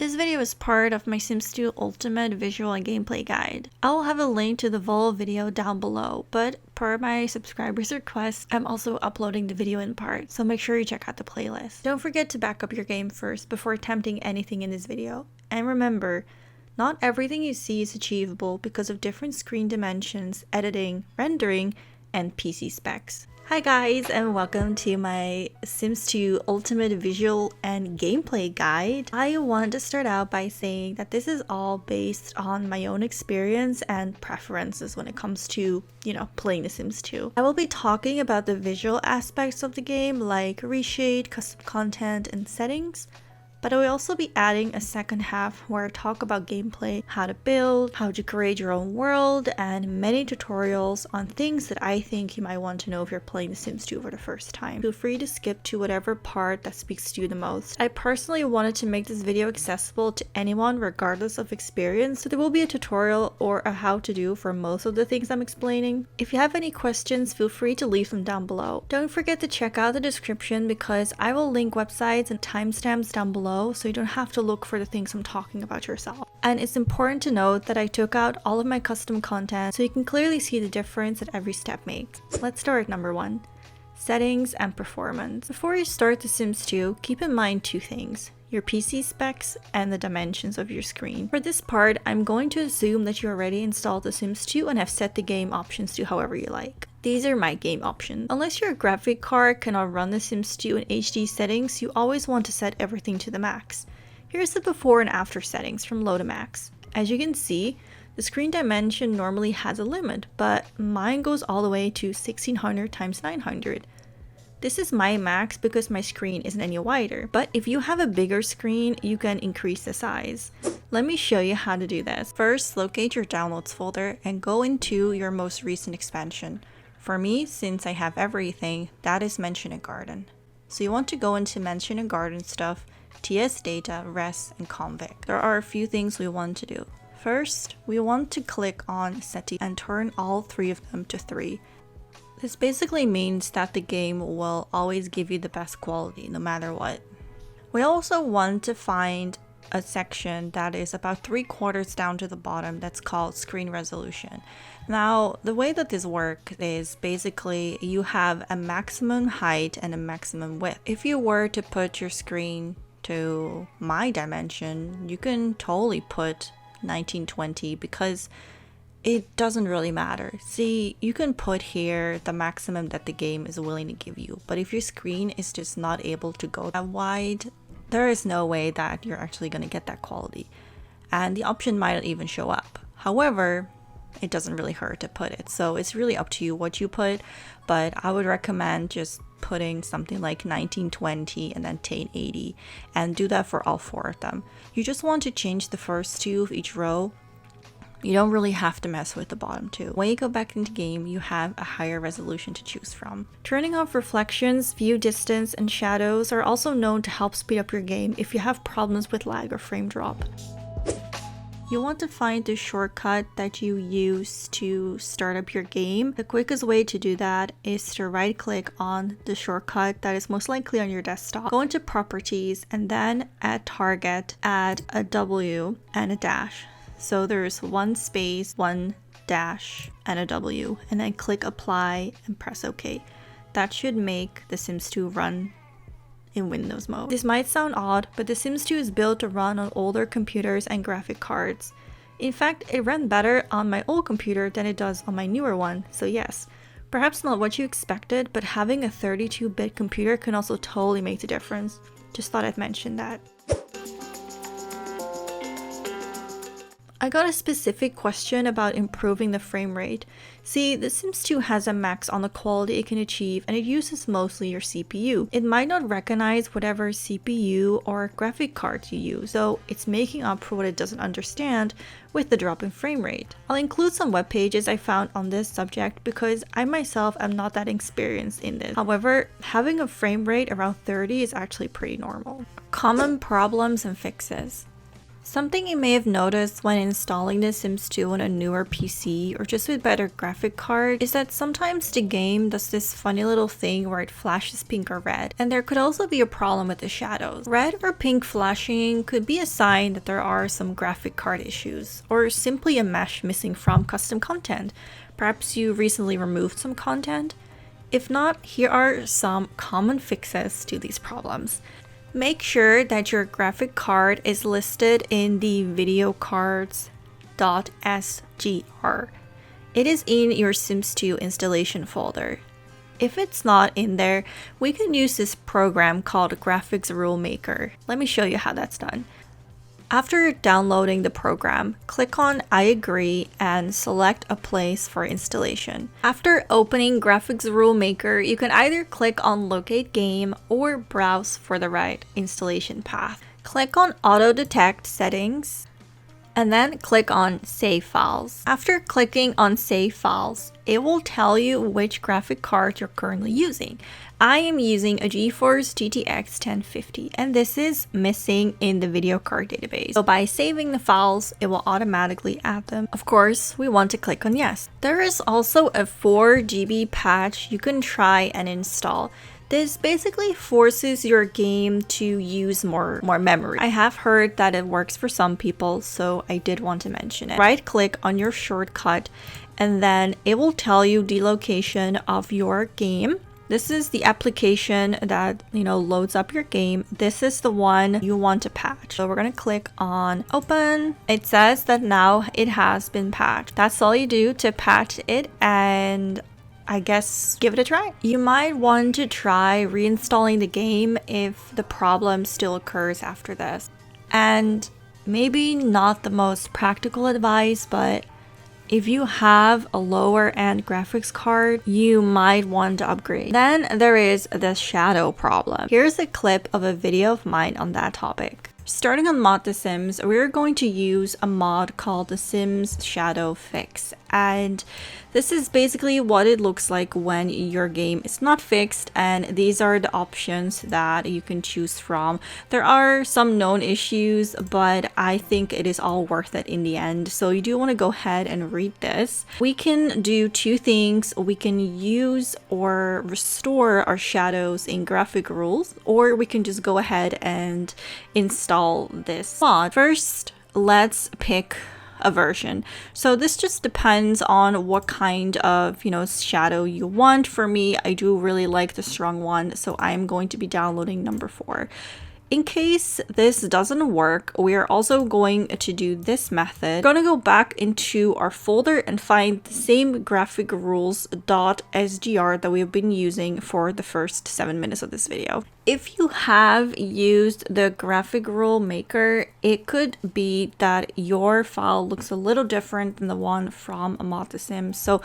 This video is part of my Sims 2 Ultimate Visual and Gameplay Guide. I will have a link to the full video down below, but per my subscribers' request, I'm also uploading the video in part, so make sure you check out the playlist. Don't forget to back up your game first before attempting anything in this video. And remember, not everything you see is achievable because of different screen dimensions, editing, rendering, and PC specs. Hi guys, and welcome to my Sims 2 Ultimate Visual and Gameplay Guide. I want to start out by saying that this is all based on my own experience and preferences when it comes to, playing The Sims 2. I will be talking about the visual aspects of the game like reshade, custom content, and settings. But I will also be adding a second half where I talk about gameplay, how to build, how to create your own world, and many tutorials on things that I think you might want to know if you're playing The Sims 2 for the first time. Feel free to skip to whatever part that speaks to you the most. I personally wanted to make this video accessible to anyone regardless of experience, so there will be a tutorial or a how-to-do for most of the things I'm explaining. If you have any questions, feel free to leave them down below. Don't forget to check out the description because I will link websites and timestamps down below, so you don't have to look for the things I'm talking about yourself. And it's important to note that I took out all of my custom content so you can clearly see the difference that every step makes. Let's start at number 1. Settings and performance. Before you start The Sims 2, keep in mind two things: your PC specs and the dimensions of your screen. For this part, I'm going to assume that you already installed The Sims 2 and have set the game options to however you like. These are my game options. Unless your graphic card cannot run The Sims 2 in HD settings, you always want to set everything to the max. Here's the before and after settings from low to max. As you can see, the screen dimension normally has a limit, but mine goes all the way to 1600 x 900. This is my max because my screen isn't any wider, but if you have a bigger screen, you can increase the size. Let me show you how to do this. First, locate your downloads folder and go into your most recent expansion. For me, since I have everything, that is Mansion and Garden. So you want to go into Mansion and Garden stuff, TS data, res, and convict. There are a few things we want to do. First, we want to click on SETI and turn all three of them to 3. This basically means that the game will always give you the best quality no matter what. We also want to find a section that is about 3/4 down to the bottom that's called screen resolution. Now, the way that this works is basically you have a maximum height and a maximum width. If you were to put your screen to my dimension, you can totally put 1920 because it doesn't really matter. See, you can put here the maximum that the game is willing to give you, but if your screen is just not able to go that wide, there is no way that you're actually going to get that quality. And the option might not even show up. However, it doesn't really hurt to put it. So it's really up to you what you put, but I would recommend just putting something like 1920 and then 1080 and do that for all 4 of them. You just want to change the first 2 of each row. You don't really have to mess with the bottom 2. When you go back into game, you have a higher resolution to choose from. Turning off reflections, view distance, and shadows are also known to help speed up your game if you have problems with lag or frame drop. You want to find the shortcut that you use to start up your game. The quickest way to do that is to right click on the shortcut that is most likely on your desktop. Go into properties and then at target, add a W and a dash. So there's 1 space, 1 dash, and a W, and then click apply and press OK. That should make The Sims 2 run in Windows mode. This might sound odd, but The Sims 2 is built to run on older computers and graphic cards. In fact, it ran better on my old computer than it does on my newer one, so yes. Perhaps not what you expected, but having a 32-bit computer can also totally make the difference. Just thought I'd mention that. I got a specific question about improving the frame rate. See, The Sims 2 has a max on the quality it can achieve and it uses mostly your CPU. It might not recognize whatever CPU or graphic card you use, so it's making up for what it doesn't understand with the drop in frame rate. I'll include some web pages I found on this subject because I myself am not that experienced in this. However, having a frame rate around 30 is actually pretty normal. Common problems and fixes. Something you may have noticed when installing The Sims 2 on a newer PC or just with better graphic card is that sometimes the game does this funny little thing where it flashes pink or red, and there could also be a problem with the shadows. Red or pink flashing could be a sign that there are some graphic card issues, or simply a mesh missing from custom content. Perhaps you recently removed some content? If not, here are some common fixes to these problems. Make sure that your graphic card is listed in the videocards.sgr. It is in your Sims 2 installation folder. If it's not in there, we can use this program called Graphics Rule Maker. Let me show you how that's done. After downloading the program, click on I agree and select a place for installation. After opening Graphics Rule Maker, you can either click on Locate Game or browse for the right installation path. Click on Auto Detect Settings and then click on Save Files. After clicking on Save Files, it will tell you which graphic card you're currently using. I am using a GeForce GTX 1050 and this is missing in the video card database. So by saving the files, it will automatically add them. Of course, we want to click on yes. There is also a 4 GB patch you can try and install. This basically forces your game to use more memory. I have heard that it works for some people, so I did want to mention it. Right click on your shortcut and then it will tell you the location of your game. This is the application that, loads up your game. This is the one you want to patch. So we're going to click on open. It says that now it has been patched. That's all you do to patch it, and I guess give it a try. You might want to try reinstalling the game if the problem still occurs after this. And maybe not the most practical advice, but if you have a lower end graphics card, you might want to upgrade. Then there is the shadow problem. Here's a clip of a video of mine on that topic. Starting on Mod The Sims, we're going to use a mod called The Sims Shadow Fix. And this is basically what it looks like when your game is not fixed, and these are the options that you can choose from. There are some known issues, but I think it is all worth it in the end. So you do want to go ahead and read this. We can do two things. We can use or restore our shadows in graphic rules, or we can just go ahead and install this mod. First, let's pick a version. So this just depends on what kind of, shadow you want. For me, I do really like the strong one, so I'm going to be downloading number 4. In case this doesn't work, we are also going to do this method. We're going to go back into our folder and find the same graphic rules.sgr that we've been using for the first 7 minutes of this video. If you have used the graphic rule maker, it could be that your file looks a little different than the one from Mod The Sims. So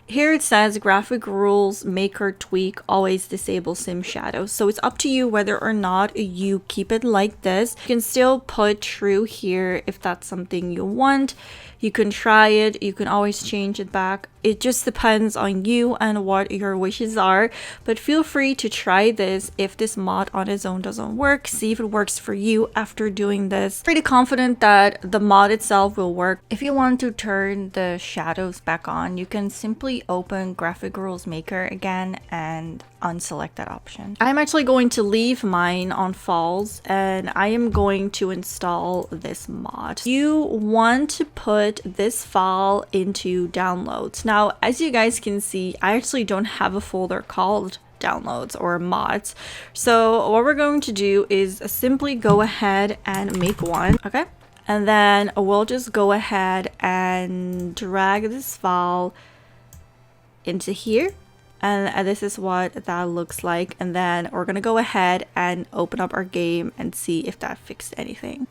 here it says graphic rules maker tweak always disable sim shadows. So it's up to you whether or not you keep it like this. You can still put true here if that's something you want. You can try it. You can always change it back. It just depends on you and what your wishes are, but feel free to try this. If this mod on its own doesn't work, see if it works for you after doing this. Pretty confident that the mod itself will work. If you want to turn the shadows back on, you can simply open Graphic Rules Maker again and unselect that option. I'm actually going to leave mine on false and I am going to install this mod. You want to put this file into downloads. Now, as you guys can see, I actually don't have a folder called downloads or mods. So what we're going to do is simply go ahead and make one. Okay. And then we'll just go ahead and drag this file into here. And this is what that looks like. And then we're going to go ahead and open up our game and see if that fixed anything.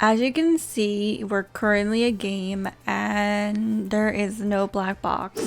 As you can see, we're currently a game and there is no black box.